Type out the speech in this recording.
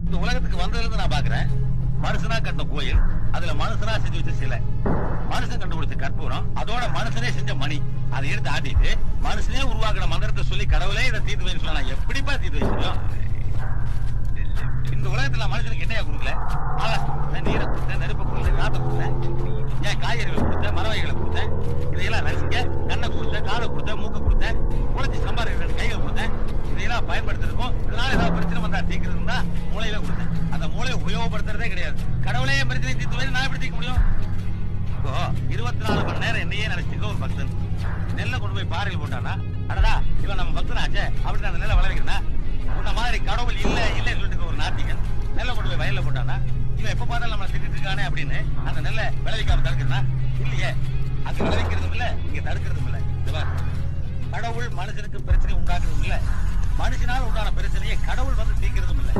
இந்த உலகத்துக்கு வந்ததுல இருந்து நான் பாக்குறேன், மனுஷனா கட்டின கோயில், அதுல மனுஷனா செஞ்சு வச்ச சிலை, மனுஷன் கண்டுபிடிச்ச கற்பூரம், அதோட மனுஷனே செஞ்ச மணி, அதை எடுத்து ஆட்டிட்டு மனுஷனே உருவாக்குன மந்திரத்தை சொல்லி கடவுளே இதை தீர்த்து வைன்னு சொன்னா எப்படிப்பா தீர்த்து வைக்கணும்? இந்த உலகத்துல மனுஷனுக்கு என்னையா கொடுக்கல? ஆகாசத்தை, நீரை கொடுத்தேன், நெருப்பை கொடுத்தேன், காத்தை கொடுத்தேன், ஏன் காய்கறிகளை கொடுத்தேன், மரவகைகளை கொடுத்தேன், இதையெல்லாம் ரசிக்க கண்ணை கொடுத்தேன், காதை கொடுத்தேன், மூக்கை கொடுத்தேன், உழைச்சி சம்பாதிக்கிற கைகளை கொடுத்தேன், இதையெல்லாம் பயன்படுத்திருக்கோம். இதனால ஏதாவது பிரச்சனை வந்தா தீர்க்கிறது தான் மூளையில கொடுத்தேன். அந்த மூளையை உபயோகப்படுத்துறதே கிடையாது. கடவுளே என் பிரச்சனை தீர்த்து வை, நான் எப்படி தீர்க்க முடியும்? இப்போ 24 மணி நேரம் என்னையே நினைச்சிருக்க ஒரு பக்தன் நெல்லை கொண்டு போய் பாறையில் போட்டானா, அடடா இவன் நம்ம பக்தனாச்சே அப்படின்னு அந்த நெல்லை விளைவிக்கிறா. உன்ன மாதிரி கடவுள் இல்ல இல்ல சொல்லிட்டு ஒரு நாத்திகன் நெல்லை கொண்டு போய் வயல்ல போட்டானா, இவன் எப்ப பார்த்தாலும் நம்ம திட்டு இருக்கானே அப்படின்னு அந்த நெல்லை விளைவிக்காம தடுக்கிறா இல்லையே. அது விளைவிக்கிறதும் இல்ல, இங்க தடுக்கிறதும் இல்ல. கடவுள் மனுஷனுக்கு பிரச்சனை உண்டாக்குறதும் இல்ல, மனுஷனால் உண்டான பிரச்சனையை கடவுள் வந்து தீர்க்கிறதும் இல்ல.